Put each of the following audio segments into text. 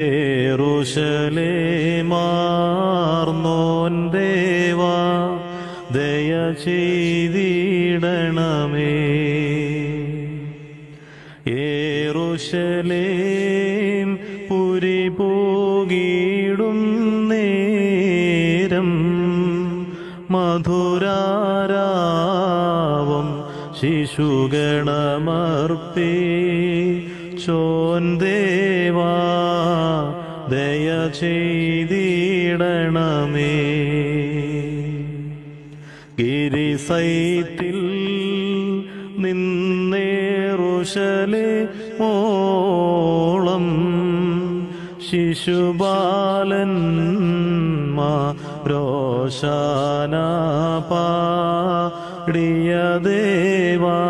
യെരൂശലേമാർന്നോൻ ദേവാ ദയ ചെയ്തിടണമേ. യെരൂശലേം പുരി പോകിടും നേരം മധുരാരാവം ശിശുഗണമർപ്പിച്ചോൻ ദേവാ ദയ ചെയ്തിടണമേ. ഗിരിസൈറ്റിൽ നിന്നേറുശലേമോളം ശിശുബാലന്മാരോശാന പാടിയ ദേവാ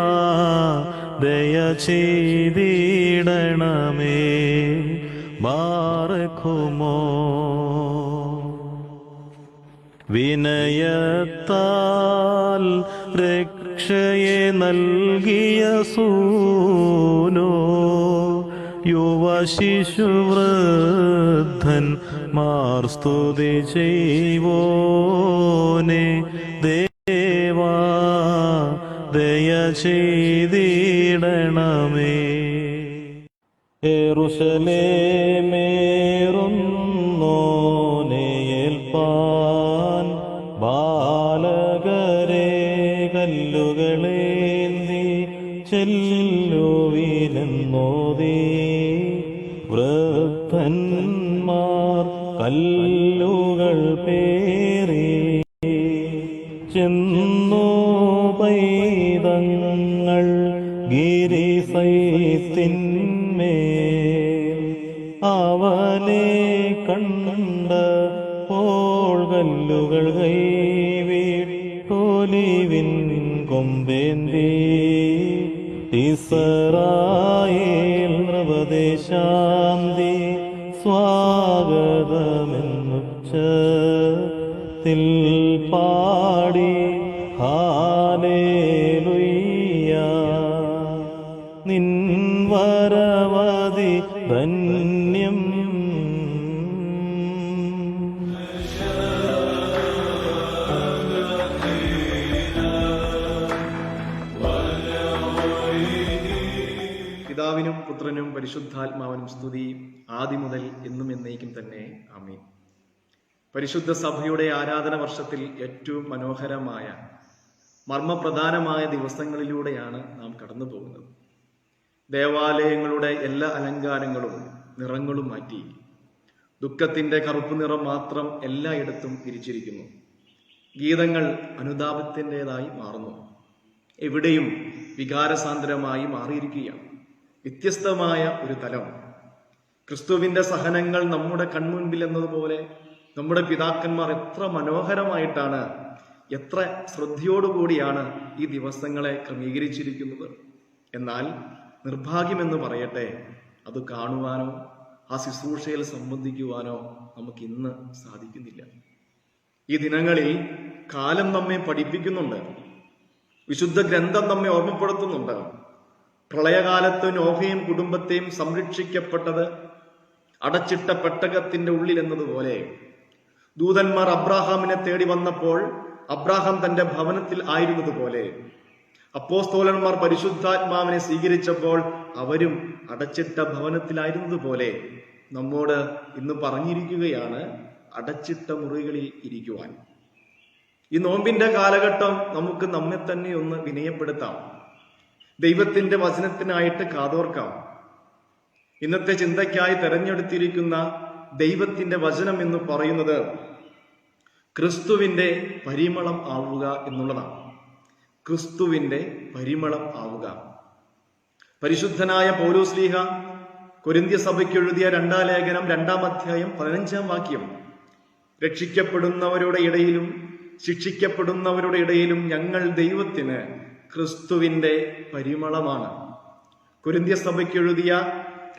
ദയ ചെയ്തിടണമേ. ബാറക്കുമോ വിനയത്താൽ രക്ഷയെ നൽകിയ സൂനോ യുവശിശുവൃദ്ധൻ മാർ സ്തുതി ചെയ്വോനെ ദേവാ ദയ ചെയ്തിടണമേ. യെരൂശലേമേറുന്നോനേൽപ്പാൻ ബാലകരെ കല്ലുകളേന്തി ചെല്ലുവിനെന്നോതി വൃദ്ധന്മാർ കല്ലുകൾ പേറി ചെന്നു പൈതങ്ങൾ ഗിരിസൈത്തിന്മേൽ അവനെ കണ്ടപ്പോൾ കല്ലുകൾ കൈവിട്ടൊലിവിൻ കൊമ്പേന്തി ഇസ്രായേൽ നൃപദേശാന്തി സ്വാഗതമെന്നുച്ചത്തിൽ പാടി ഹാലേലുയ്യ. നിൻ വരവധി ധന്യം. പിതാവിനും പുത്രനും പരിശുദ്ധാത്മാവിനും സ്തുതി, ആദ്യം മുതൽ എന്നും എന്നേക്കും തന്നെ. ആമീൻ. പരിശുദ്ധ സഭയുടെ ആരാധന വർഷത്തിൽ ഏറ്റവും മനോഹരമായ മർമ്മപ്രധാനമായ ദിവസങ്ങളിലൂടെയാണ് നാം കടന്നു പോകുന്നത്. ദേവാലയങ്ങളുടെ എല്ലാ അലങ്കാരങ്ങളും നിറങ്ങളും മാറ്റി ദുഃഖത്തിന്റെ കറുപ്പ് നിറം മാത്രം എല്ലായിടത്തും തിരിച്ചിരിക്കുന്നു. ഗീതങ്ങൾ അനുതാപത്തിൻ്റെതായി മാറുന്നു. എവിടെയും വികാരസാന്ദ്രമായി മാറിയിരിക്കുകയാണ്. വ്യത്യസ്തമായ ഒരു തലം. ക്രിസ്തുവിന്റെ സഹനങ്ങൾ നമ്മുടെ കൺമുൻപിൽ എന്നതുപോലെ നമ്മുടെ പിതാക്കന്മാർ എത്ര മനോഹരമായിട്ടാണ്, എത്ര ശ്രദ്ധയോടുകൂടിയാണ് ഈ ദിവസങ്ങളെ ക്രമീകരിച്ചിരിക്കുന്നത്. എന്നാൽ നിർഭാഗ്യമെന്ന് പറയട്ടെ, അത് കാണുവാനോ ആ ശുശ്രൂഷയിൽ സംബന്ധിക്കുവാനോ നമുക്ക് ഇന്ന് സാധിക്കുന്നില്ല. ഈ ദിനങ്ങളിൽ കാലം നമ്മെ പഠിപ്പിക്കുന്നുണ്ട്, വിശുദ്ധ ഗ്രന്ഥം നമ്മെ ഓർമ്മപ്പെടുത്തുന്നുണ്ട്. പ്രളയകാലത്ത് നോഹയും കുടുംബത്തെയും സംരക്ഷിക്കപ്പെട്ടത് അടച്ചിട്ട പെട്ടകത്തിന്റെ ഉള്ളിൽ എന്നതുപോലെ ദൂതന്മാർ അബ്രാഹാമിനെ തേടി വന്നപ്പോൾ അബ്രാഹാം തന്റെ ഭവനത്തിൽ ആയിരുന്നതുപോലെ അപ്പോസ്തലന്മാർ പരിശുദ്ധാത്മാവിനെ സ്വീകരിച്ചപ്പോൾ അവരും അടച്ചിട്ട ഭവനത്തിലായിരുന്നതുപോലെ നമ്മോട് ഇന്ന് പറഞ്ഞിരിക്കുകയാണ് അടച്ചിട്ട മുറികളിൽ ഇരിക്കുവാൻ. ഈ നോമ്പിന്റെ കാലഘട്ടം നമുക്ക് നമ്മെ തന്നെ ഒന്ന് വിനയപ്പെടുത്താം, ദൈവത്തിന്റെ വചനത്തിനായിട്ട് കാതോർക്കാം. ഇന്നത്തെ ചിന്തയ്ക്കായി തെരഞ്ഞെടുത്തിരിക്കുന്ന ദൈവത്തിന്റെ വചനം എന്ന് പറയുന്നത് ക്രിസ്തുവിന്റെ പരിമളം ആവുക എന്നുള്ളതാണ്. ക്രിസ്തുവിന്റെ പരിമളം ആവുക. പരിശുദ്ധനായ പൗലോസ്ലീഹ കൊരിന്ത്യ സഭയ്ക്ക് എഴുതിയ 2-ാം ലേഖനം 2-ാം അധ്യായം 15-ാം വാക്യം, രക്ഷിക്കപ്പെടുന്നവരുടെ ഇടയിലും ശിക്ഷിക്കപ്പെടുന്നവരുടെ ഇടയിലും ഞങ്ങൾ ദൈവത്തിന് ക്രിസ്തുവിന്റെ പരിമളമാണ്. കൊരിന്ത്യ സഭയ്ക്ക് എഴുതിയ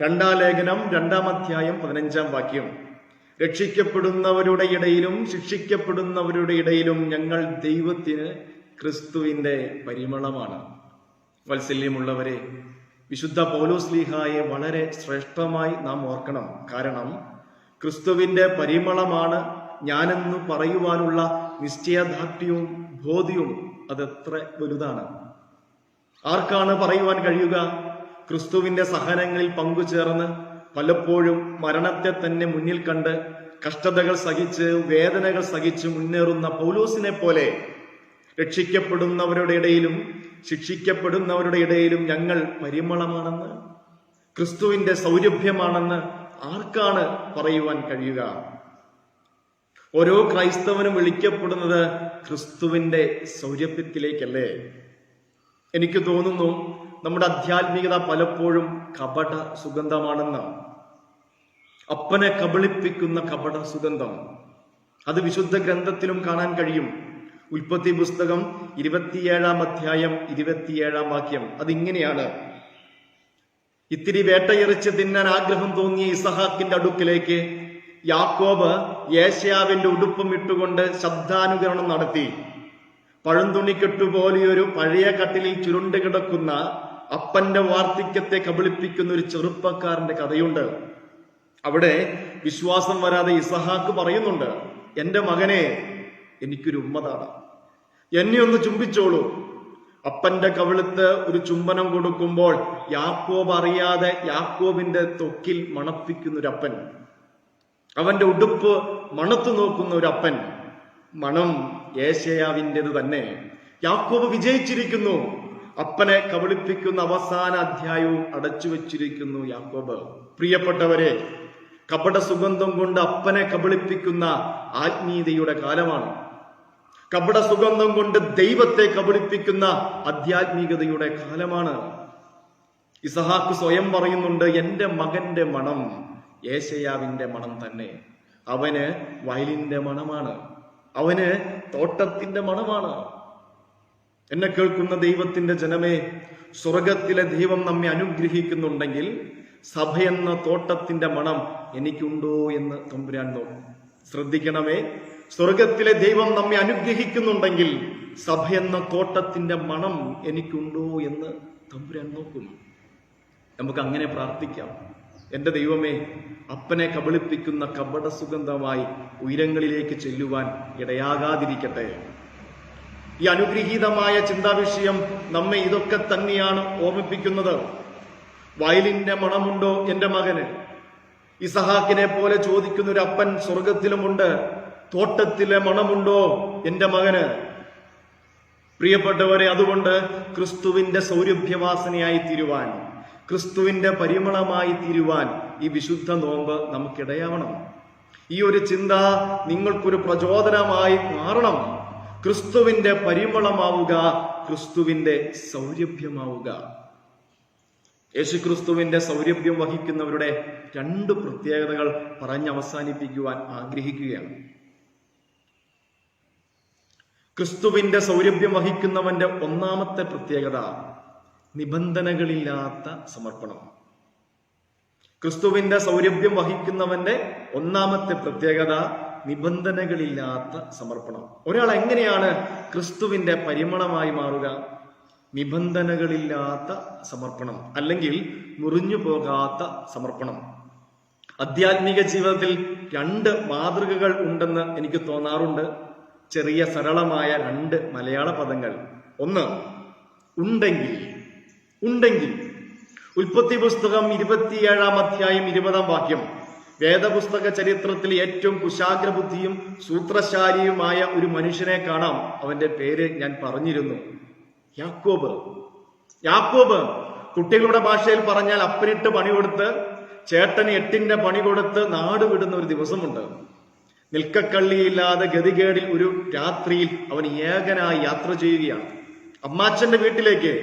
2-ാം ലേഖനം 2-ാം അധ്യായം 15-ാം വാക്യം, രക്ഷിക്കപ്പെടുന്നവരുടെ ഇടയിലും ശിക്ഷിക്കപ്പെടുന്നവരുടെ ഇടയിലും ഞങ്ങൾ ദൈവത്തിന് ക്രിസ്തുവിന്റെ പരിമളമാണ്. വാത്സല്യമുള്ളവരെ, വിശുദ്ധ പൗലോസ്ലീഹായെ വളരെ ശ്രേഷ്ഠമായി നാം ഓർക്കണം. കാരണം ക്രിസ്തുവിന്റെ പരിമളമാണ് ഞാനെന്ന് പറയുവാനുള്ള നിശ്ചയദാർഢ്യവും ബോധ്യവും അതെത്ര വലുതാണ്. ആർക്കാണ് പറയുവാൻ കഴിയുക? ക്രിസ്തുവിന്റെ സഹനങ്ങളിൽ പങ്കുചേർന്ന് പലപ്പോഴും മരണത്തെ തന്നെ മുന്നിൽ കണ്ട് കഷ്ടതകൾ സഹിച്ച് വേദനകൾ സഹിച്ച് മുന്നേറുന്ന പൗലോസിനെ പോലെ രക്ഷിക്കപ്പെടുന്നവരുടെ ഇടയിലും ശിക്ഷിക്കപ്പെടുന്നവരുടെ ഇടയിലും ഞങ്ങൾ പരിമളമാണെന്ന്, ക്രിസ്തുവിന്റെ സൗരഭ്യമാണെന്ന് ആർക്കാണ് പറയുവാൻ കഴിയുക? ഓരോ ക്രൈസ്തവനും വിളിക്കപ്പെടുന്നത് ക്രിസ്തുവിന്റെ സൗരഭ്യത്തിലേക്കല്ലേ? എനിക്ക് തോന്നുന്നു നമ്മുടെ ആധ്യാത്മികത പലപ്പോഴും കപട സുഗന്ധമാണെന്ന്. അപ്പനെ കബളിപ്പിക്കുന്ന കപട സുഗന്ധം. അത് വിശുദ്ധ ഗ്രന്ഥത്തിലും കാണാൻ കഴിയും. ഉൽപ്പത്തി പുസ്തകം 27-ാം അധ്യായം 27-ാം വാക്യം അതിങ്ങനെയാണ്: ഇത്തിരി വേട്ടയിറച്ചി തിന്നാൻ ആഗ്രഹം തോന്നിയ ഇസഹാക്കിന്റെ അടുക്കിലേക്ക് യാക്കോബ് യേശാവിന്റെ ഉടുപ്പും ഇട്ടുകൊണ്ട് ശബ്ദാനുകരണം നടത്തി. പഴന്തുണിക്കെട്ടുപോലെയൊരു പഴയ കട്ടിലിൽ ചുരുണ്ട് കിടക്കുന്ന അപ്പന്റെ വാർദ്ധക്യത്തെ കബളിപ്പിക്കുന്ന ഒരു ചെറുപ്പക്കാരന്റെ കഥയുണ്ട്. അവിടെ വിശ്വാസം വരാതെ ഇസഹാക്ക് പറയുന്നുണ്ട്, എന്റെ മകനെ, എനിക്കൊരു ഉമ്മതാണ്, എന്നെ ഒന്ന് ചുംബിച്ചോളൂ. അപ്പന്റെ കവിളത്ത് ഒരു ചുംബനം കൊടുക്കുമ്പോൾ യാക്കോബ് അറിയാതെ യാക്കോബിന്റെ ത്വക്കിൽ മണപ്പിക്കുന്ന ഒരു അപ്പൻ, അവന്റെ ഉടുപ്പ് മണത്തു നോക്കുന്ന ഒരു അപ്പൻ. മണം യേശയാവിൻ്റെത് തന്നെ. യാക്കോബ് വിജയിച്ചിരിക്കുന്നു. അപ്പനെ കബളിപ്പിക്കുന്ന അവസാന അധ്യായവും അടച്ചു വച്ചിരിക്കുന്നു യാക്കോബ്. പ്രിയപ്പെട്ടവരെ, കപട സുഗന്ധം കൊണ്ട് അപ്പനെ കബളിപ്പിക്കുന്ന ആത്മീയതയുടെ കാലമാണ്. കപട സുഗന്ധം കൊണ്ട് ദൈവത്തെ കബളിപ്പിക്കുന്ന ആധ്യാത്മികതയുടെ കാലമാണ്. ഇസഹാക്ക് സ്വയം പറയുന്നുണ്ട്, എന്റെ മകന്റെ മണം യേശയാവിന്റെ മണം തന്നെ. അവന് വയലിന്റെ മണമാണ്, അവന് തോട്ടത്തിന്റെ മണമാണ്. എന്നെ കേൾക്കുന്ന ദൈവത്തിന്റെ ജനമേ, സ്വർഗത്തിലെ ദൈവം നമ്മെ അനുഗ്രഹിക്കുന്നുണ്ടെങ്കിൽ സഭയെന്ന തോട്ടത്തിന്റെ മണം എനിക്കുണ്ടോ എന്ന് തമ്പുരാൻ നോക്കും. ശ്രദ്ധിക്കണമേ, സ്വർഗത്തിലെ ദൈവം നമ്മെ അനുഗ്രഹിക്കുന്നുണ്ടെങ്കിൽ സഭയെന്ന തോട്ടത്തിന്റെ മണം എനിക്കുണ്ടോ എന്ന് തമ്പുരാൻ നോക്കും. നമുക്ക് അങ്ങനെ പ്രാർത്ഥിക്കാം. എന്റെ ദൈവമേ, അപ്പനെ കബളിപ്പിക്കുന്ന കപട സുഗന്ധമായി ഉയരങ്ങളിലേക്ക് ചെല്ലുവാൻ ഇടയാകാതിരിക്കട്ടെ. ഈ അനുഗ്രഹീതമായ ചിന്താവിഷയം നമ്മെ ഇതൊക്കെ തന്നെയാണ് ഓർമ്മിപ്പിക്കുന്നത്. വയലിന്റെ മണമുണ്ടോ എന്റെ മകന്? ഇസഹാക്കിനെ പോലെ ചോദിക്കുന്ന ഒരു അപ്പൻ സ്വർഗത്തിലുമുണ്ട്. തോട്ടത്തിലെ മണമുണ്ടോ എന്റെ മകന്? പ്രിയപ്പെട്ടവരെ, അതുകൊണ്ട് ക്രിസ്തുവിന്റെ സൗരഭ്യവാസനയായി തീരുവാൻ, ക്രിസ്തുവിന്റെ പരിമളമായി തീരുവാൻ ഈ വിശുദ്ധ നോമ്പ് നമുക്കിടയാവണം. ഈ ഒരു ചിന്ത നിങ്ങൾക്കൊരു പ്രചോദനമായി മാറണം. ക്രിസ്തുവിന്റെ പരിമളമാവുക, ക്രിസ്തുവിന്റെ സൗരഭ്യമാവുക. യേശുക്രിസ്തുവിന്റെ സൗരഭ്യം വഹിക്കുന്നവരുടെ 2 പ്രത്യേകതകൾ പറഞ്ഞ് അവസാനിപ്പിക്കുവാൻ ആഗ്രഹിക്കുകയാണ്. ക്രിസ്തുവിന്റെ സൗരഭ്യം വഹിക്കുന്നവന്റെ ഒന്നാമത്തെ പ്രത്യേകത നിബന്ധനകളില്ലാത്ത സമർപ്പണം. ക്രിസ്തുവിന്റെ സൗരഭ്യം വഹിക്കുന്നവന്റെ ഒന്നാമത്തെ പ്രത്യേകത നിബന്ധനകളില്ലാത്ത സമർപ്പണം. ഒരാൾ എങ്ങനെയാണ് ക്രിസ്തുവിന്റെ പരിമളമായി മാറുക? നിബന്ധനകളില്ലാത്ത സമർപ്പണം, അല്ലെങ്കിൽ മുറിഞ്ഞു പോകാത്ത സമർപ്പണം. ആധ്യാത്മിക ജീവിതത്തിൽ 2 മാതൃകകൾ ഉണ്ടെന്ന് എനിക്ക് തോന്നാറുണ്ട്. ചെറിയ സരളമായ 2 മലയാള പദങ്ങൾ. ഒന്ന്, ഉണ്ടെങ്കിൽ. ഉണ്ടെങ്കിൽ. ഉൽപ്പത്തി പുസ്തകം 27-ാം അധ്യായം 20-ാം വാക്യം. വേദപുസ്തക ചരിത്രത്തിൽ ഏറ്റവും കുശാഗ്രബുദ്ധിയും സൂത്രശാലിയുമായ ഒരു മനുഷ്യനെ കാണാം. അവന്റെ പേര് ഞാൻ പറഞ്ഞിരുന്നു, യാക്കോബ്. യാക്കോബ് കുട്ടികളുടെ ഭാഷയിൽ പറഞ്ഞാൽ അപ്പനിട്ട് പണി കൊടുത്ത് ചേട്ടന് 8ന്റെ പണി കൊടുത്ത് നാട് വിടുന്ന ഒരു ദിവസമുണ്ട്. നിൽക്കക്കള്ളിയില്ലാതെ ഗതികേടിൽ ഒരു രാത്രിയിൽ അവൻ ഏകനായി യാത്ര ചെയ്യുകയാണ്. അമ്മാച്ചന്റെ വീട്ടിലേക്ക്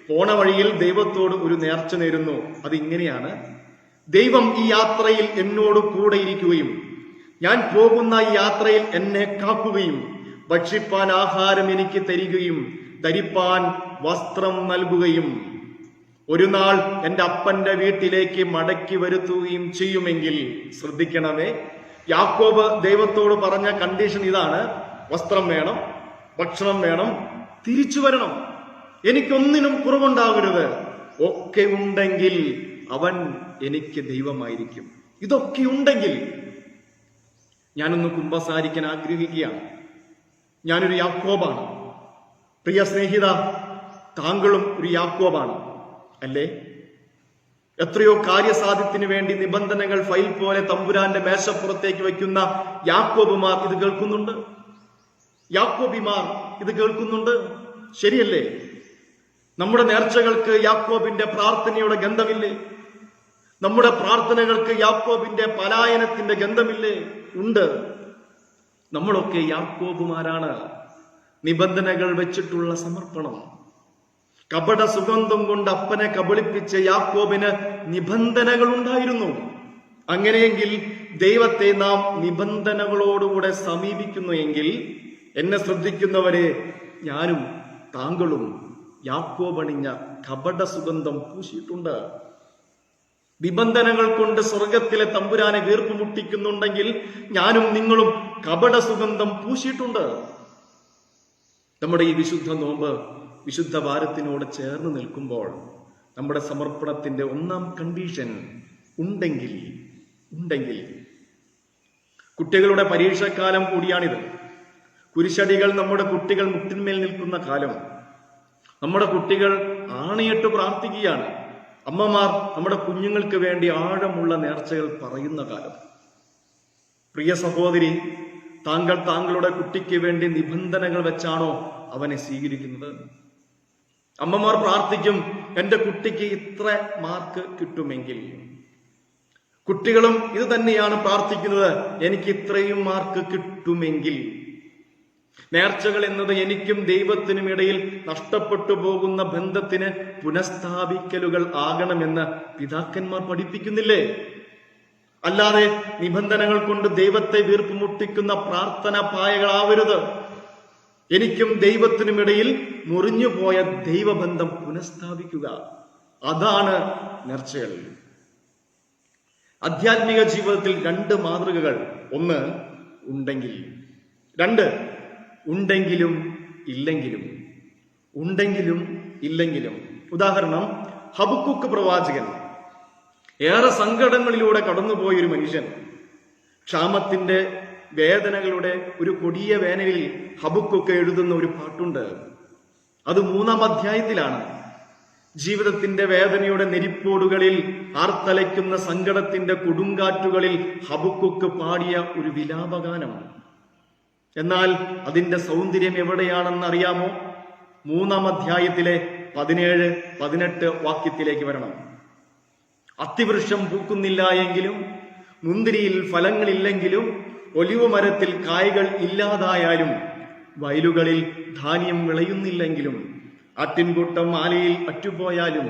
പോണ വഴിയിൽ ദൈവത്തോട് ഒരു നേർച്ച നേരുന്നു. അതിങ്ങനെയാണ്: ദൈവം ഈ യാത്രയിൽ എന്നോട് കൂടെ ഇരിക്കുകയും ഞാൻ പോകുന്ന ഈ യാത്രയിൽ എന്നെ കാക്കുകയും ഭക്ഷിപ്പാൻ ആഹാരം എനിക്ക് തരികയും ധരിപ്പാൻ വസ്ത്രം നൽകുകയും ഒരു നാൾ എന്റെ അപ്പന്റെ വീട്ടിലേക്ക് മടക്കി വരുത്തുകയും ചെയ്യുമെങ്കിൽ. ശ്രദ്ധിക്കണമേ, യാക്കോബ് ദൈവത്തോട് പറഞ്ഞ കണ്ടീഷൻ ഇതാണ്: വസ്ത്രം വേണം, ഭക്ഷണം വേണം, തിരിച്ചു വരണം, എനിക്കൊന്നിനും കുറവുണ്ടാകരുത്. ഒക്കെ ഉണ്ടെങ്കിൽ അവൻ എനിക്ക് ദൈവമായിരിക്കും. ഇതൊക്കെ ഉണ്ടെങ്കിൽ ഞാനൊന്ന് കുമ്പസാരിക്കാൻ ആഗ്രഹിക്കുകയാണ്. ഞാനൊരു യാക്കോബാണ്. പ്രിയ സ്നേഹിത, താങ്കളും ഒരു യാക്കോബാണ് അല്ലേ? എത്രയോ കാര്യസാധ്യത്തിന് വേണ്ടി നിബന്ധനകൾ ഫയൽ പോലെ തമ്പുരാന്റെ മേശപ്പുറത്തേക്ക് വയ്ക്കുന്ന യാക്കോബുമാർ ഇത് കേൾക്കുന്നുണ്ട്. യാക്കോബിമാർ ഇത് കേൾക്കുന്നുണ്ട്. ശരിയല്ലേ? നമ്മുടെ നേർച്ചകൾക്ക് യാക്കോബിന്റെ പ്രാർത്ഥനയുടെ ഗന്ധമില്ലേ? നമ്മുടെ പ്രാർത്ഥനകൾക്ക് യാക്കോബിന്റെ പലായനത്തിന്റെ ഗന്ധമില്ലേ? ഉണ്ട്. നമ്മളൊക്കെ യാക്കോബുമാരാണ്. നിബന്ധനകൾ വെച്ചിട്ടുള്ള സമർപ്പണം. കപട സുഗന്ധം കൊണ്ട് അപ്പനെ കബളിപ്പിച്ച യാക്കോബിന് നിബന്ധനകൾ ഉണ്ടായിരുന്നു. അങ്ങനെയെങ്കിൽ ദൈവത്തെ നാം നിബന്ധനകളോടുകൂടെ സമീപിക്കുന്നു എങ്കിൽ, എന്നെ ശ്രദ്ധിക്കുന്നവരെ, ഞാനും താങ്കളും യാക്കോബണിഞ്ഞ കപട സുഗന്ധം പൂശിയിട്ടുണ്ട്. നിബന്ധനകൾ കൊണ്ട് സ്വർഗത്തിലെ തമ്പുരാനെ വീർപ്പ് മുട്ടിക്കുന്നുണ്ടെങ്കിൽ ഞാനും നിങ്ങളും കപട സുഗന്ധം പൂശിയിട്ടുണ്ട്. നമ്മുടെ ഈ വിശുദ്ധ നോമ്പ് വിശുദ്ധ വാരത്തിനോട് ചേർന്ന് നിൽക്കുമ്പോൾ നമ്മുടെ സമർപ്പണത്തിന്റെ ഒന്നാം കണ്ടീഷൻ ഉണ്ടെങ്കിൽ കുട്ടികളുടെ പരീക്ഷാക്കാലം കൂടിയാണിത്. കുരിശടികൾ നമ്മുടെ കുട്ടികൾ മുട്ടിന്മേൽ നിൽക്കുന്ന കാലം. നമ്മുടെ കുട്ടികൾ ആണയിട്ട് പ്രാർത്ഥിക്കുകയാണ്. അമ്മമാർ നമ്മുടെ കുഞ്ഞുങ്ങൾക്ക് വേണ്ടി ആഴമുള്ള നേർച്ചകൾ പറയുന്ന കാലം. പ്രിയ സഹോദരി, താങ്കൾ താങ്കളുടെ കുട്ടിക്ക് വേണ്ടി നിബന്ധനകൾ വെച്ചാണോ അവനെ സ്വീകരിക്കുന്നത്? അമ്മമാർ പ്രാർത്ഥിക്കും, എന്റെ കുട്ടിക്ക് ഇത്ര മാർക്ക് കിട്ടുമെങ്കിൽ. കുട്ടികളും ഇത് തന്നെയാണ് പ്രാർത്ഥിക്കുന്നത്, എനിക്ക് ഇത്രയും മാർക്ക് കിട്ടുമെങ്കിൽ. നേർച്ചകൾ എന്നത് എനിക്കും ദൈവത്തിനും ഇടയിൽ നഷ്ടപ്പെട്ടു പോകുന്ന ബന്ധത്തിന് പുനഃസ്ഥാപിക്കലുകൾ ആകണമെന്ന് പിതാക്കന്മാർ പഠിപ്പിക്കുന്നില്ലേ? അല്ലാതെ നിബന്ധനകൾ കൊണ്ട് ദൈവത്തെ വീർപ്പുമുട്ടിക്കുന്ന പ്രാർത്ഥന പായകളാവരുത്. എനിക്കും ദൈവത്തിനും ഇടയിൽ മുറിഞ്ഞുപോയ ദൈവബന്ധം പുനഃസ്ഥാപിക്കുക, അതാണ് നേർച്ചകൾ. ആധ്യാത്മിക ജീവിതത്തിൽ 2 മാതൃകകൾ. 1 ഉണ്ടെങ്കിൽ, 2 ഉണ്ടെങ്കിലും ഇല്ലെങ്കിലും. ഉണ്ടെങ്കിലും ഇല്ലെങ്കിലും. ഉദാഹരണം, ഹബക്കൂക്ക് പ്രവാചകൻ. ഏറെ സങ്കടങ്ങളിലൂടെ കടന്നുപോയൊരു മനുഷ്യൻ. ക്ഷാമത്തിന്റെ വേദനകളുടെ ഒരു കൊടിയ വേനലിൽ ഹബക്കൂക്ക് എഴുതുന്ന ഒരു പാട്ടുണ്ട്. അത് 3-ാം അധ്യായത്തിലാണ്. ജീവിതത്തിന്റെ വേദനയുടെ നെരിപ്പോടുകളിൽ, ആർത്തലയ്ക്കുന്ന സങ്കടത്തിന്റെ കൊടുങ്കാറ്റുകളിൽ ഹബക്കൂക്ക് പാടിയ ഒരു വിലാപഗാനം. എന്നാൽ അതിന്റെ സൗന്ദര്യം എവിടെയാണെന്ന് അറിയാമോ? 3-ാം അധ്യായത്തിലെ 17-18 വാക്യത്തിലേക്ക് വരണം. അത്തിവൃക്ഷം പൂക്കുന്നില്ല എങ്കിലും, മുന്തിരിയിൽ ഫലങ്ങളില്ലെങ്കിലും, ഒലിവ് മരത്തിൽ കായ്കൾ ഇല്ലാതായാലും, വയലുകളിൽ ധാന്യം വിളയുന്നില്ലെങ്കിലും, ആട്ടിൻകൂട്ടം ആലയിൽ അറ്റുപോയാലും,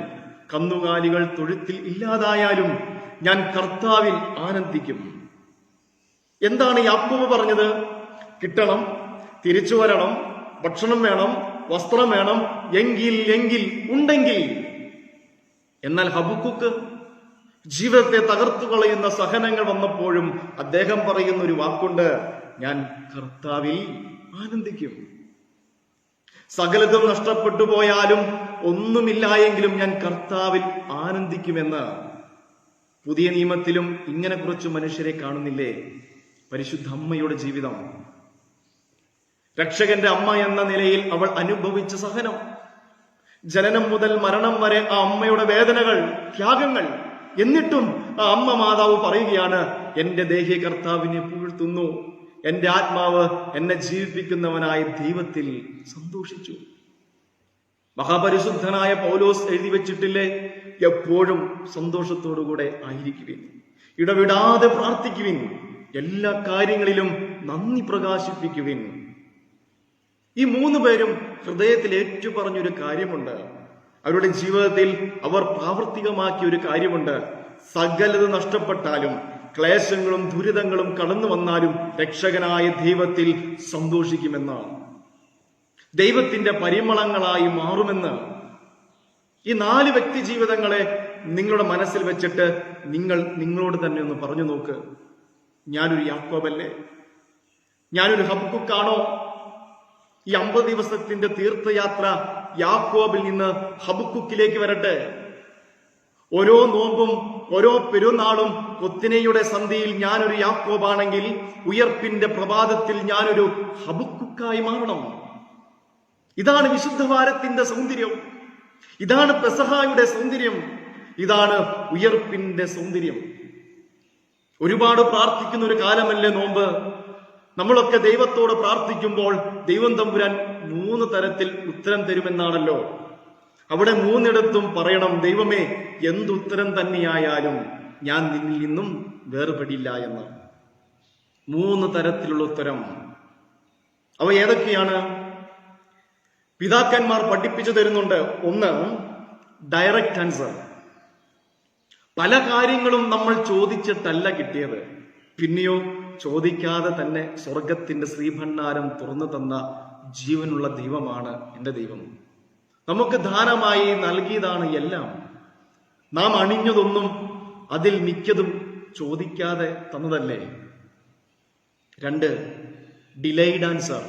കന്നുകാലികൾ തൊഴുത്തിൽ ഇല്ലാതായാലും, ഞാൻ കർത്താവിൽ ആനന്ദിക്കും. എന്താണ് യാക്കോബ് പറഞ്ഞത്? കിട്ടണം, തിരിച്ചു വരണം, ഭക്ഷണം വേണം, വസ്ത്രം വേണം, എങ്കിൽ ഉണ്ടെങ്കിൽ. എന്നാൽ ഹബക്കൂക്ക് ജീവിതത്തെ തകർത്തു കളയുന്ന സഹനങ്ങൾ വന്നപ്പോഴും അദ്ദേഹം പറയുന്ന ഒരു വാക്കുണ്ട്, ഞാൻ കർത്താവിൽ ആനന്ദിക്കും. സകലതും നഷ്ടപ്പെട്ടു പോയാലും ഒന്നുമില്ലായെങ്കിലും ഞാൻ കർത്താവിൽ ആനന്ദിക്കുമെന്ന്. പുതിയ നിയമത്തിലും ഇങ്ങനെ കുറച്ച് മനുഷ്യരെ കാണുന്നില്ലേ? പരിശുദ്ധ അമ്മയുടെ ജീവിതം. രക്ഷകന്റെ അമ്മ എന്ന നിലയിൽ അവൾ അനുഭവിച്ച സഹനം, ജനനം മുതൽ മരണം വരെ ആ അമ്മയുടെ വേദനകൾ, ത്യാഗങ്ങൾ. എന്നിട്ടും ആ അമ്മ മാതാവ് പറയുകയാണ്, എന്റെ ദേഹി കർത്താവിനെ പുകഴ്ത്തുന്നു, എന്റെ ആത്മാവ് എന്നെ ജീവിപ്പിക്കുന്നവനായ ദൈവത്തിൽ സന്തോഷിച്ചു. മഹാപരിശുദ്ധനായ പൗലോസ് എഴുതി വെച്ചിട്ടില്ലേ, എപ്പോഴും സന്തോഷത്തോടുകൂടെ ആയിരിക്കുവിൻ, ഇടവിടാതെ പ്രാർത്ഥിക്കുവിൻ, എല്ലാ കാര്യങ്ങളിലും നന്ദി പ്രകാശിപ്പിക്കുവിൻ. ഈ 3 പേരും ഹൃദയത്തിൽ ഏറ്റുപറഞ്ഞൊരു കാര്യമുണ്ട്. അവരുടെ ജീവിതത്തിൽ അവർ പ്രാവർത്തികമാക്കിയ ഒരു കാര്യമുണ്ട്. സകലത് നഷ്ടപ്പെട്ടാലും, ക്ലേശങ്ങളും ദുരിതങ്ങളും കടന്നു വന്നാലും രക്ഷകനായ ദൈവത്തിൽ സന്തോഷിക്കുമെന്നാണ്. ദൈവത്തിന്റെ പരിമളങ്ങളായി മാറുമെന്ന്. ഈ 4 വ്യക്തി ജീവിതങ്ങളെ നിങ്ങളുടെ മനസ്സിൽ വെച്ചിട്ട് നിങ്ങളോട് തന്നെ ഒന്ന് പറഞ്ഞു നോക്ക്. ഞാനൊരു യാക്കോബല്ലേ? ഞാനൊരു ഹബക്കൂക്കാണോ? ഈ 50 ദിവസത്തിന്റെ തീർത്ഥയാത്ര യാക്കോബിൽ നിന്ന് ഹബക്കൂക്കിലേക്ക് വരട്ടെ. ഓരോ നോമ്പും ഓരോ പെരുന്നാളും കൊത്തിനയുടെ സന്ധിയിൽ ഞാനൊരു യാക്കോബാണെങ്കിൽ ഉയർപ്പിന്റെ പ്രഭാതത്തിൽ ഞാനൊരു ഹബക്കുക്കായി മാറണം. ഇതാണ് വിശുദ്ധവാരത്തിന്റെ സൗന്ദര്യം. ഇതാണ് പെസഹായുടെ സൗന്ദര്യം. ഇതാണ് ഉയർപ്പിന്റെ സൗന്ദര്യം. ഒരുപാട് പ്രാർത്ഥിക്കുന്ന ഒരു കാലമല്ലേ നോമ്പ്. നമ്മളൊക്കെ ദൈവത്തോട് പ്രാർത്ഥിക്കുമ്പോൾ ദൈവം തമ്പുരാൻ 3 തരത്തിൽ ഉത്തരം തരുമെന്നാണല്ലോ. അവിടെ 3 പറയണം, ദൈവമേ, എന്തുത്തരം തന്നെയായാലും ഞാൻ നിന്നിൽ നിന്നും വേർപെടില്ല എന്ന്. 3 തരത്തിലുള്ള ഉത്തരം. അവ ഏതൊക്കെയാണ്? പിതാക്കന്മാർ പഠിപ്പിച്ചു തരുന്നുണ്ട്. 1, ഡയറക്റ്റ് ആൻസർ. പല കാര്യങ്ങളും നമ്മൾ ചോദിച്ചിട്ടല്ല കിട്ടിയത്, പിന്നെയോ ചോദിക്കാതെ തന്നെ സ്വർഗത്തിന്റെ ശ്രീഭണ്ഡാരം തുറന്നു തന്ന ജീവനുള്ള ദൈവമാണ് എന്റെ ദൈവം. നമുക്ക് ദാനമായി നൽകിയതാണ് എല്ലാം. നാം അണിഞ്ഞതൊന്നും അതിൽ മിക്കതും ചോദിക്കാതെ തന്നതല്ലേ. 2, ഡിലൈഡ് ആൻസർ.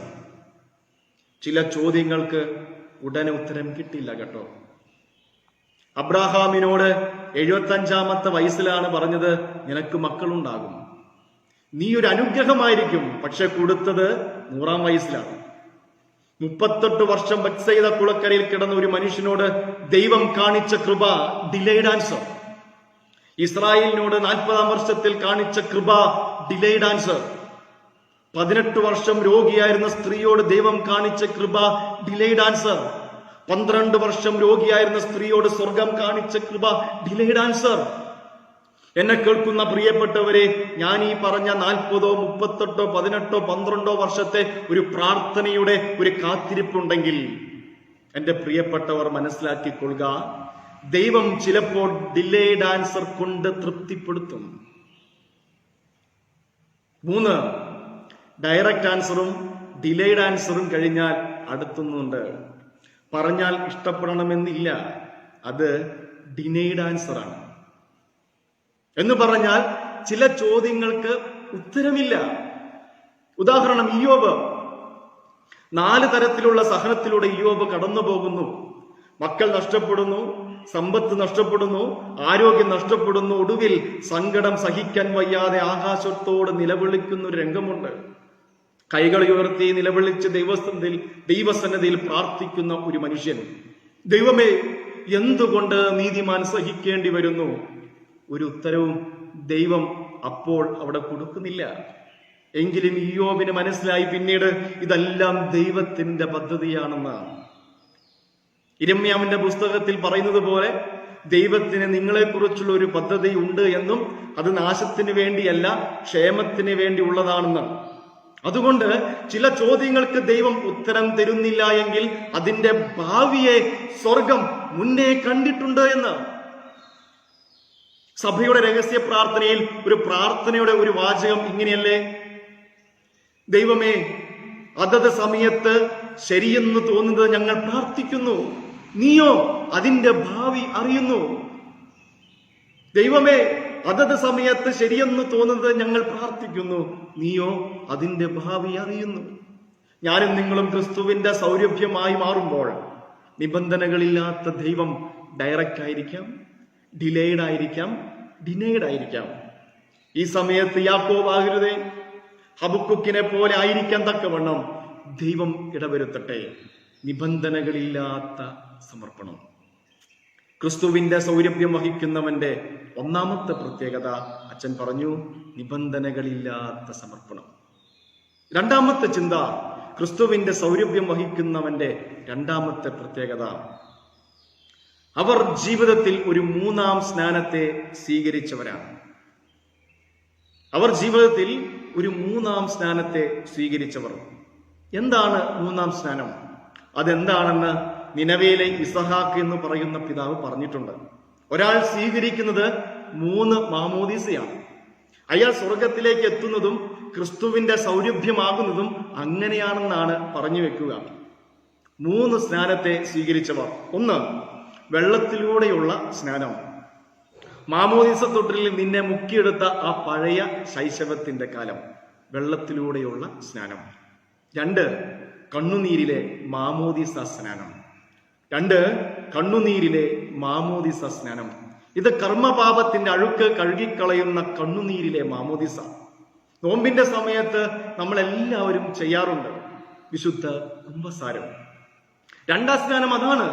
ചില ചോദ്യങ്ങൾക്ക് ഉടനെ ഉത്തരം കിട്ടില്ല കേട്ടോ. അബ്രാഹാമിനോട് 75-ാമത്തെ വയസ്സിലാണ് പറഞ്ഞത്, നിനക്ക് മക്കളുണ്ടാകും, നീ ഒരു അനുഗ്രഹമായിരിക്കും. പക്ഷെ കൊടുത്തത് 100-ാം വയസ്സിലാണ്. 38 വർഷം ബത്സയിദ കുളക്കരയിൽ കിടന്ന ഒരു മനുഷ്യനോട് ദൈവം കാണിച്ച കൃപ ഡിലൈഡ് ആൻസർ. ഇസ്രായേലിനോട് 40-ാം വർഷത്തിൽ കാണിച്ച കൃപ ഡിലൈഡ് ആൻസർ. 18 വർഷം രോഗിയായിരുന്ന സ്ത്രീയോട് ദൈവം കാണിച്ച കൃപ ഡിലൈഡ് ആൻസർ. 12 വർഷം രോഗിയായിരുന്ന സ്ത്രീയോട് സ്വർഗം കാണിച്ച കൃപ ഡിലൈഡ് ആൻസർ. എന്നെ കേൾക്കുന്ന പ്രിയപ്പെട്ടവരെ, ഞാൻ ഈ പറഞ്ഞ 40, 38, 18, 12 വർഷത്തെ ഒരു പ്രാർത്ഥനയുടെ ഒരു കാത്തിരിപ്പുണ്ടെങ്കിൽ എന്റെ പ്രിയപ്പെട്ടവർ മനസ്സിലാക്കിക്കൊള്ളുക, ദൈവം ചിലപ്പോൾ ഡിലേഡ് ആൻസർ കൊണ്ട് തൃപ്തിപ്പെടുത്തും. 3, ഡയറക്റ്റ് ആൻസറും ഡിലേഡ് ആൻസറും കഴിഞ്ഞാൽ അടുത്തൊന്നുണ്ട്. പറഞ്ഞാൽ ഇഷ്ടപ്പെടണമെന്നില്ല, അത് ഡിനൈഡ് ആൻസർ ആണ്. എന്ന് പറഞ്ഞാൽ ചില ചോദ്യങ്ങൾക്ക് ഉത്തരമില്ല. ഉദാഹരണം, ഇയ്യോബ്. 4 തരത്തിലുള്ള സഹനത്തിലൂടെ ഇയ്യോബ് കടന്നു പോകുന്നു. മക്കൾ നഷ്ടപ്പെടുന്നു, സമ്പത്ത് നഷ്ടപ്പെടുന്നു, ആരോഗ്യം നഷ്ടപ്പെടുന്നു. ഒടുവിൽ സങ്കടം സഹിക്കാൻ വയ്യാതെ ആകാശത്തോട് നിലവിളിക്കുന്ന ഒരു രംഗമുണ്ട്. കൈകൾ ഉയർത്തി നിലവിളിച്ച് ദൈവസന്നിധിയിൽ പ്രാർത്ഥിക്കുന്ന ഒരു മനുഷ്യൻ. ദൈവമേ, എന്തുകൊണ്ട് നീതിമാൻ സഹിക്കേണ്ടി വരുന്നു? ഒരു ഉത്തരവും ദൈവം അപ്പോൾ അവിടെ കൊടുക്കുന്നില്ല. എങ്കിലും ഇയ്യോബിന് മനസ്സിലായി പിന്നീട് ഇതെല്ലാം ദൈവത്തിന്റെ പദ്ധതിയാണെന്ന്. യിരെമ്യാവിന്റെ പുസ്തകത്തിൽ പറയുന്നത് പോലെ ദൈവത്തിന് നിങ്ങളെക്കുറിച്ചുള്ള ഒരു പദ്ധതി ഉണ്ട് എന്നും അത് നാശത്തിന് വേണ്ടിയല്ല, ക്ഷേമത്തിന് വേണ്ടി ഉള്ളതാണെന്ന്. അതുകൊണ്ട് ചില ചോദ്യങ്ങൾക്ക് ദൈവം ഉത്തരം തരുന്നില്ല എങ്കിൽ അതിന്റെ ഭാവിയെ സ്വർഗം മുന്നേ കണ്ടിട്ടുണ്ട് എന്ന്. സഭയുടെ രഹസ്യ പ്രാർത്ഥനയിൽ ഒരു പ്രാർത്ഥനയുടെ ഒരു വാചകം ഇങ്ങനെയല്ലേ: ദൈവമേ, അതത് സമയത്ത് ശരിയെന്ന് തോന്നുന്നത് ഞങ്ങൾ പ്രാർത്ഥിക്കുന്നു, നീയോ അതിന്റെ ഭാവി അറിയുന്നു. ദൈവമേ, അതത് സമയത്ത് ശരിയെന്ന് തോന്നുന്നത് ഞങ്ങൾ പ്രാർത്ഥിക്കുന്നു, നീയോ അതിന്റെ ഭാവി അറിയുന്നു. ഞാനും നിങ്ങളും ക്രിസ്തുവിന്റെ സൗരഭ്യമായി മാറുമ്പോൾ നിബന്ധനകളില്ലാത്ത ദൈവം ഡയറക്റ്റ് ആയിരിക്കാം, ഡിലേഡ് ആയിരിക്കാം, ഡിനൈഡ് ആയിരിക്കാം. ഈ സമയത്ത് യാക്കോബ് ആകരുതേ, ഹബക്കുക്കിനെ പോലെ ആയിരിക്കാൻ തക്കവണ്ണം ദൈവം ഇടവരുത്തട്ടെ. നിബന്ധനകളില്ലാത്ത സമർപ്പണം. ക്രിസ്തുവിന്റെ സൗരഭ്യം വഹിക്കുന്നവന്റെ 1-ാമത്തെ പ്രത്യേകത അച്ഛൻ പറഞ്ഞു, നിബന്ധനകളില്ലാത്ത സമർപ്പണം. 2-ാമത്തെ ചിന്ത, ക്രിസ്തുവിന്റെ സൗരഭ്യം വഹിക്കുന്നവന്റെ 2-ാമത്തെ പ്രത്യേകത, അവർ ജീവിതത്തിൽ ഒരു 3-ാം സ്നാനത്തെ സ്വീകരിച്ചവരാണ്. അവർ ജീവിതത്തിൽ ഒരു 3-ാം സ്നാനത്തെ സ്വീകരിച്ചവർ. എന്താണ് 3-ാം സ്നാനം? അതെന്താണെന്ന് നിനവേലെ ഇസഹാക്ക് എന്ന് പറയുന്ന പിതാവ് പറഞ്ഞിട്ടുണ്ട്. ഒരാൾ സ്വീകരിക്കുന്നത് 3 മാമോദീസയാണ്. അയാൾ സ്വർഗത്തിലേക്ക് എത്തുന്നതും ക്രിസ്തുവിന്റെ സൗരഭ്യമാകുന്നതും അങ്ങനെയാണെന്നാണ് പറഞ്ഞു വെക്കുക. 3 സ്നാനത്തെ സ്വീകരിച്ചവർ. 1, വെള്ളത്തിലൂടെയുള്ള സ്നാനം. മാമോദീസ തൊട്ടിലിൽ നിന്നെ മുക്കിയെടുത്ത ആ പഴയ ശൈശവത്തിന്റെ കാലം, വെള്ളത്തിലൂടെയുള്ള സ്നാനം. 2, കണ്ണുനീരിലെ മാമോദീസ സ്നാനം. 2, കണ്ണുനീരിലെ മാമോദീസ സ്നാനം. ഇത് കർമ്മപാപത്തിന്റെ അഴുക്ക് കഴുകിക്കളയുന്ന കണ്ണുനീരിലെ മാമോദിസ. നോമ്പിന്റെ സമയത്ത് നമ്മൾ എല്ലാവരും ചെയ്യാറുണ്ട് വിശുദ്ധ കുംഭസാരം. രണ്ടാം സ്നാനം അതാണ്.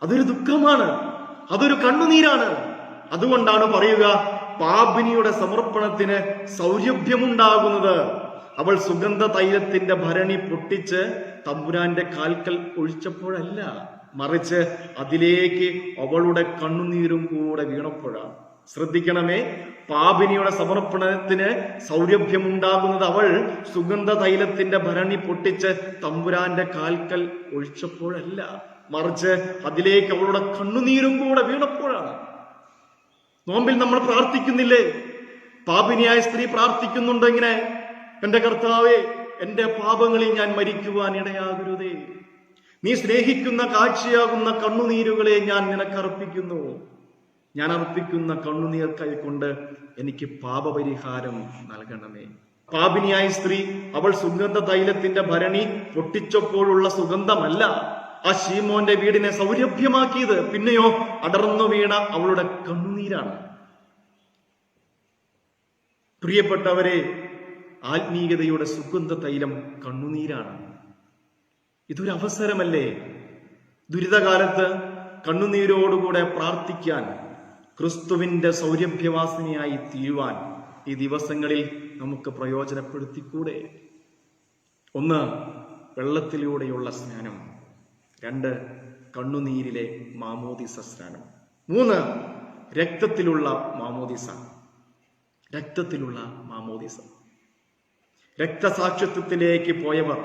അതൊരു ദുഃഖമാണ്, അതൊരു കണ്ണുനീരാണ്. അതുകൊണ്ടാണ് പറയുക, പാപിനിയുടെ സമർപ്പണത്തിന് സൗരഭ്യമുണ്ടാകുന്നത് അവൾ സുഗന്ധ തൈലത്തിന്റെ ഭരണി പൊട്ടിച്ച് തമ്പുരാന്റെ കാൽക്കൽ ഒഴിച്ചപ്പോഴല്ല, മറിച്ച് അതിലേക്ക് അവളുടെ കണ്ണുനീരും കൂടെ വീണപ്പോഴാണ്. ശ്രദ്ധിക്കണമേ, പാപിനിയുടെ സമർപ്പണത്തിന് സൗരഭ്യമുണ്ടാകുന്നത് അവൾ സുഗന്ധ തൈലത്തിന്റെ ഭരണി പൊട്ടിച്ച് തമ്പുരാന്റെ കാൽക്കൽ ഒഴിച്ചപ്പോഴല്ല, മറിച്ച് അതിലേക്ക് അവളുടെ കണ്ണുനീരും കൂടെ വീണപ്പോഴാണ്. നോമ്പിൽ നമ്മൾ പ്രാർത്ഥിക്കുന്നില്ലേ? പാപിനിയായ സ്ത്രീ പ്രാർത്ഥിക്കുന്നുണ്ട് ഇങ്ങനെ, എന്റെ കർത്താവേ, എന്റെ പാപങ്ങളിൽ ഞാൻ മരിക്കുവാൻ ഇടയാകരുതേ. നീ സ്നേഹിക്കുന്ന കാഴ്ചയാകുന്ന കണ്ണുനീരുകളെ ഞാൻ നിനക്ക് അർപ്പിക്കുന്നു. ഞാൻ അർപ്പിക്കുന്ന കണ്ണുനീർ കൈക്കൊണ്ട് എനിക്ക് പാപപരിഹാരം നൽകണമേ. പാപിനിയായ സ്ത്രീ അവൾ സുഗന്ധ തൈലത്തിന്റെ ഭരണി പൊട്ടിച്ചപ്പോഴുള്ള സുഗന്ധമല്ല ആ ശീമോന്റെ വീടിനെ സൗരഭ്യമാക്കിയത്, പിന്നെയോ അടർന്നു വീണ അവളുടെ കണ്ണുനീരാണ്. പ്രിയപ്പെട്ടവരെ, ആത്മീയതയുടെ സുഗന്ധ തൈലം കണ്ണുനീരാണ്. ഇതൊരു അവസരമല്ലേ? ദുരിതകാലത്ത് കണ്ണുനീരോടുകൂടെ പ്രാർത്ഥിക്കാൻ, ക്രിസ്തുവിന്റെ സൗരഭ്യവാസിനിയായി തീരുവാൻ ഈ ദിവസങ്ങളിൽ നമുക്ക് പ്രയോജനപ്പെടുത്തിക്കൂടെ? 1. വെള്ളത്തിലൂടെയുള്ള സ്നാനം. 2. കണ്ണുനീരിലെ മാമോദിസ സ്നാനം. 3. രക്തത്തിലുള്ള മാമോദിസ. രക്തത്തിലുള്ള മാമോദിസ. രക്തസാക്ഷിത്വത്തിലേക്ക് പോയവർ,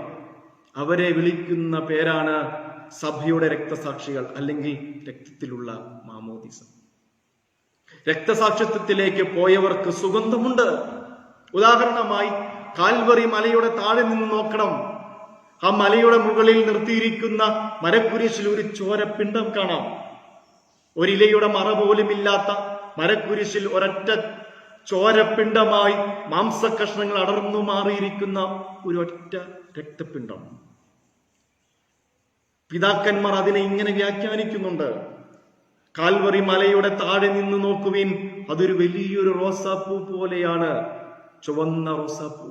അവരെ വിളിക്കുന്ന പേരാണ് സഭയുടെ രക്തസാക്ഷികൾ, അല്ലെങ്കിൽ രക്തത്തിലുള്ള മാമോദിസ. രക്തസാക്ഷിത്വത്തിലേക്ക് പോയവർക്ക് സുഗന്ധമുണ്ട്. ഉദാഹരണമായി കാൽവറി മലയുടെ താഴെ നിന്ന് നോക്കണം. ആ മലയുടെ മുകളിൽ നിർത്തിയിരിക്കുന്ന മരക്കുരിശിൽ ഒരു ചോരപ്പിണ്ഡം കാണാം. ഒരിലയുടെ മറ പോലുമില്ലാത്ത മരക്കുരിശിൽ ഒരൊറ്റ ചോരപ്പിണ്ഡമായി മാംസകഷ്ണങ്ങൾ അടർന്നു മാറിയിരിക്കുന്ന ഒരൊറ്റ രക്തപിണ്ഡം. പിതാക്കന്മാർ അതിനെ ഇങ്ങനെ വ്യാഖ്യാനിക്കുന്നുണ്ട്: കാൽവറി മലയുടെ താഴെ നിന്ന് നോക്കുവിൻ, അതൊരു വലിയൊരു റോസാപ്പൂ പോലെയാണ്, ചുവന്ന റോസാപ്പൂ.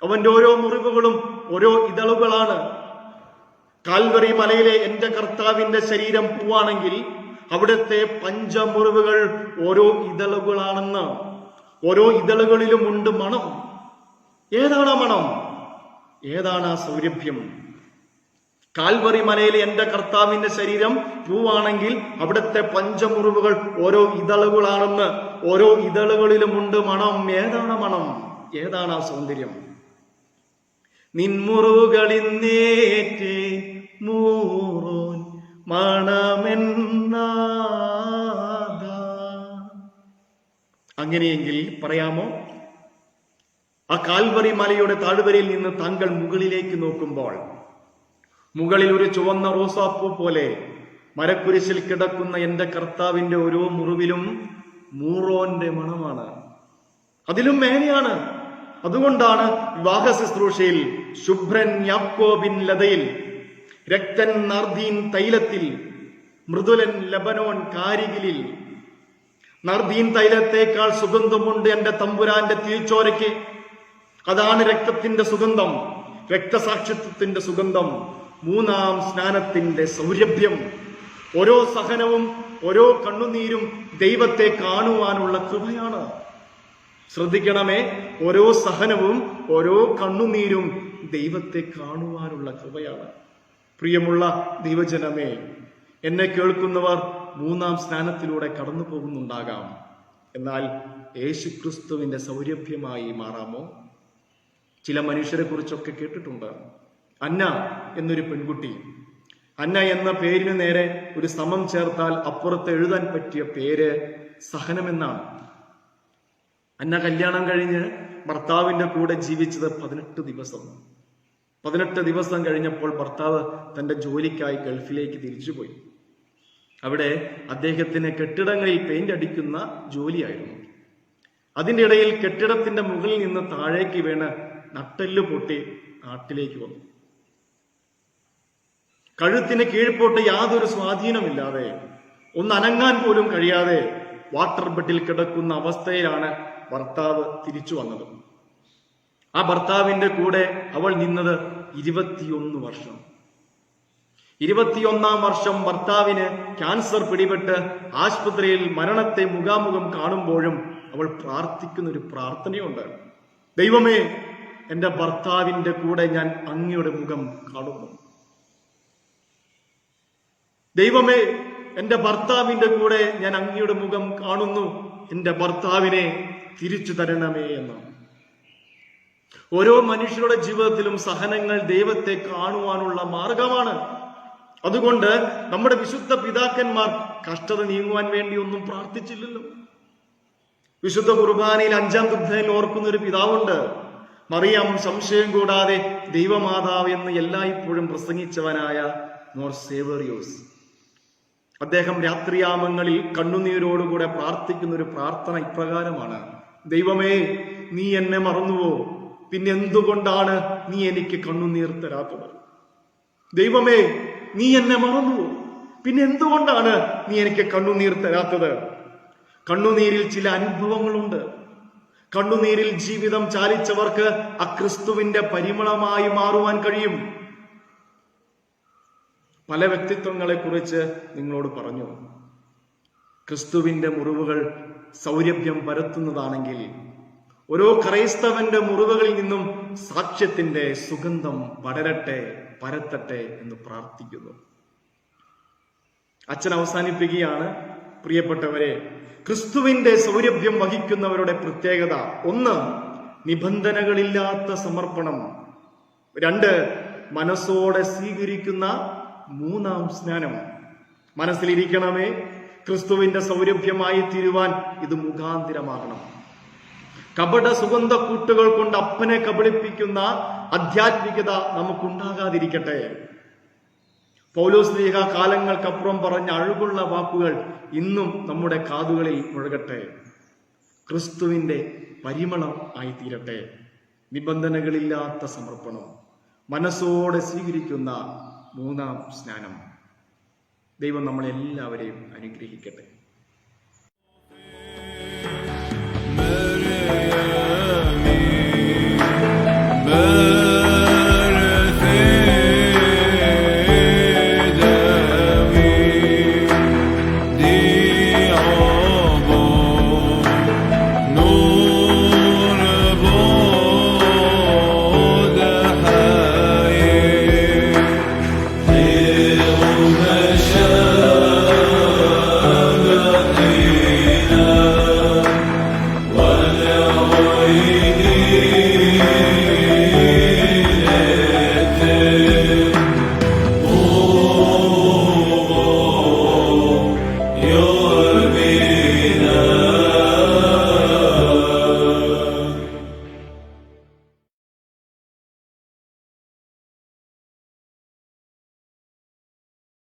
അവന്റെ ഓരോ മുറിവുകളും ഓരോ ഇതളുകളാണ്. കാൽവറി മലയിലെ എന്റെ കർത്താവിന്റെ ശരീരം പൂവാണെങ്കിൽ അവിടുത്തെ പഞ്ചമുറിവുകൾ ഓരോ ഇതളുകളാണെന്ന്. ഓരോ ഇതളുകളിലും ഉണ്ട് മണം. ഏതാണ് ആ മണം? ഏതാണ് ആ സൗരഭ്യം? കാൽവറി മലയിലെ എന്റെ കർത്താവിന്റെ ശരീരം പൂവാണെങ്കിൽ അവിടുത്തെ പഞ്ചമുറിവുകൾ ഓരോ ഇതളുകളാണെന്ന്. ഓരോ ഇതളുകളിലുമുണ്ട് മണം. ഏതാണ് മണം? ഏതാണ് ആ സൗന്ദര്യം? നിൻമുറിവുകളിന്നേറ്റേ മൂറോൻ മണമെന്നാദ. അങ്ങനെയെങ്കിൽ പറയാമോ, ആ കാൽവറി മലയുടെ താഴ്വരയിൽ നിന്ന് താങ്കൾ മുകളിലേക്ക് നോക്കുമ്പോൾ മുകളിൽ ഒരു ചുവന്ന റോസാപ്പൂ പോലെ മരക്കുരിശിൽ കിടക്കുന്ന എന്റെ കർത്താവിന്റെ ഓരോ മുറിവിലും മൂറോന്റെ മണമാണ്. അതിലും മേലെയാണ്. അതുകൊണ്ടാണ് വിവാഹ ശുശ്രൂഷയിൽ ശുഭ്രൻ യാക്കോബിൻ ലതയിൽ, രക്തൻ നർദീൻ തൈലത്തിൽ, മൃദുലൻ ലബനോൻ കാരികിലിൽ. നർദീൻ തൈലത്തേക്കാൾ സുഗന്ധമുണ്ട് എന്റെ തമ്പുരാന്റെ തിരിച്ചോരയ്ക്ക്. അതാണ് രക്തത്തിന്റെ സുഗന്ധം, രക്തസാക്ഷിത്വത്തിന്റെ സുഗന്ധം, മൂന്നാം സ്നാനത്തിന്റെ സൗരഭ്യം. ഓരോ സഹനവും ഓരോ കണ്ണുനീരും ദൈവത്തെ കാണുവാനുള്ള കൃപയാണ്. ശ്രദ്ധിക്കണമേ, ഓരോ സഹനവും ഓരോ കണ്ണുനീരും ദൈവത്തെ കാണുവാനുള്ള കൃപയാണ്. പ്രിയമുള്ള ദൈവജനമേ, എന്നെ കേൾക്കുന്നവർ മൂന്നാം സ്നാനത്തിലൂടെ കടന്നു പോകുന്നുണ്ടാകാം. എന്നാൽ യേശുക്രിസ്തുവിന്റെ സൗരഭ്യമായി മാറാമോ? ചില മനുഷ്യരെ കുറിച്ചൊക്കെ കേട്ടിട്ടുണ്ട്. അന്ന എന്നൊരു പെൺകുട്ടി. അന്ന എന്ന പേരിന് നേരെ ഒരു സമം ചേർത്താൽ അപ്പുറത്ത് എഴുതാൻ പറ്റിയ പേര് സഹനമെന്നാണ്. അന്ന കല്യാണം കഴിഞ്ഞ് ഭർത്താവിന്റെ കൂടെ ജീവിച്ചത് 18 ദിവസം. 18 ദിവസം കഴിഞ്ഞപ്പോൾ ഭർത്താവ് തന്റെ ജോലിക്കായി ഗൾഫിലേക്ക് തിരിച്ചുപോയി. അവിടെ അദ്ദേഹത്തിന് കെട്ടിടങ്ങളിൽ പെയിന്റ് അടിക്കുന്ന ജോലിയായിരുന്നു. അതിൻ്റെ ഇടയിൽ കെട്ടിടത്തിന്റെ മുകളിൽ നിന്ന് താഴേക്ക് വീണ് നട്ടെല്ല് പൊട്ടി നാട്ടിലേക്ക് വന്നു. കഴുത്തിന് കീഴ്പോട്ട് യാതൊരു സ്വാധീനമില്ലാതെ ഒന്ന് അനങ്ങാൻ പോലും കഴിയാതെ വാട്ടർ ബെഡിൽ കിടക്കുന്ന അവസ്ഥയിലാണ് ഭർത്താവ് തിരിച്ചു വന്നത്. ആ ഭർത്താവിന്റെ കൂടെ അവൾ നിന്നത് 21 വർഷം. 21ാം വർഷം ഭർത്താവിന് ക്യാൻസർ പിടിപെട്ട് ആശുപത്രിയിൽ മരണത്തെ മുഖാമുഖം കാണുമ്പോഴും അവൾ പ്രാർത്ഥിക്കുന്ന ഒരു പ്രാർത്ഥനയുണ്ട്. ദൈവമേ, എന്റെ ഭർത്താവിന്റെ കൂടെ ഞാൻ അങ്ങയുടെ മുഖം കാണുന്നു. ദൈവമേ, എന്റെ ഭർത്താവിന്റെ കൂടെ ഞാൻ അങ്ങയുടെ മുഖം കാണുന്നു. എന്റെ ഭർത്താവിനെ തിരിച്ചു തരണമേ എന്നാണ്. ഓരോ മനുഷ്യരുടെ ജീവിതത്തിലും സഹനങ്ങൾ ദൈവത്തെ കാണുവാനുള്ള മാർഗമാണ്. അതുകൊണ്ട് നമ്മുടെ വിശുദ്ധ പിതാക്കന്മാർ കഷ്ടത നീങ്ങുവാൻ വേണ്ടി ഒന്നും പ്രാർത്ഥിച്ചില്ലല്ലോ. വിശുദ്ധ കുർബാനയിൽ 5-ാം ദുഃഖയിൽ ഓർക്കുന്ന ഒരു പിതാവുണ്ട്. മറിയം സംശയം കൂടാതെ ദൈവമാതാവ് എന്ന് എല്ലായ്പ്പോഴും പ്രസംഗിച്ചവനായ മോർ സേവേറിയോസ്. അദ്ദേഹം രാത്രിയാമങ്ങളിൽ കണ്ണുനീരോടുകൂടെ പ്രാർത്ഥിക്കുന്ന ഒരു പ്രാർത്ഥന ഇപ്രകാരമാണ്: ദൈവമേ, നീ എന്നെ മറന്നുവോ? പിന്നെ എന്തുകൊണ്ടാണ് നീ എനിക്ക് കണ്ണുനീർ തരാത്തത്? ദൈവമേ, നീ എന്നെ മറന്നുവോ? പിന്നെ എന്തുകൊണ്ടാണ് നീ എനിക്ക് കണ്ണുനീർ തരാത്തത്? കണ്ണുനീരിൽ ചില അനുഭവങ്ങളുണ്ട്. കണ്ണുനീരിൽ ജീവിതം ചാലിച്ചവർക്ക് ആ ക്രിസ്തുവിന്റെ പരിമളമായി മാറുവാൻ കഴിയും. പല വ്യക്തിത്വങ്ങളെ കുറിച്ച് നിങ്ങളോട് പറഞ്ഞു. ക്രിസ്തുവിന്റെ മുറിവുകൾ സൗരഭ്യം പരത്തുന്നതാണെങ്കിൽ ഓരോ ക്രൈസ്തവന്റെ മുറിവുകളിൽ നിന്നും സാക്ഷ്യത്തിന്റെ സുഗന്ധം പടരട്ടെ, പരത്തട്ടെ എന്ന് പ്രാർത്ഥിക്കുന്നു. അച്ഛൻ അവസാനിപ്പിക്കുകയാണ്. പ്രിയപ്പെട്ടവരെ, ക്രിസ്തുവിന്റെ സൗരഭ്യം വഹിക്കുന്നവരുടെ പ്രത്യേകത: 1, നിബന്ധനകളില്ലാത്ത സമർപ്പണം. 2, മനസ്സോടെ സ്വീകരിക്കുന്ന 3-ാം സ്നാനം. മനസ്സിലിരിക്കണമേ, ക്രിസ്തുവിന്റെ സൗരഭ്യമായി തീരുവാൻ ഇത് മുഖാന്തിരമാകണം. കപട സുഗന്ധ കൂട്ടുകൾ കൊണ്ട് അപ്പനെ കബളിപ്പിക്കുന്ന ആധ്യാത്മികത നമുക്കുണ്ടാകാതിരിക്കട്ടെ. പൗലോസ് ലീഹ കാലങ്ങൾക്കപ്പുറം പറഞ്ഞ അഴകുള്ള വാക്കുകൾ ഇന്നും നമ്മുടെ കാതുകളിൽ മുഴകട്ടെ. ക്രിസ്തുവിന്റെ പരിമളം ആയിത്തീരട്ടെ. നിബന്ധനകളില്ലാത്ത സമർപ്പണം, മനസ്സോടെ സ്വീകരിക്കുന്ന 3-ാം സ്നാനം. ദൈവം നമ്മളെല്ലാവരെയും അനുഗ്രഹിക്കട്ടെ.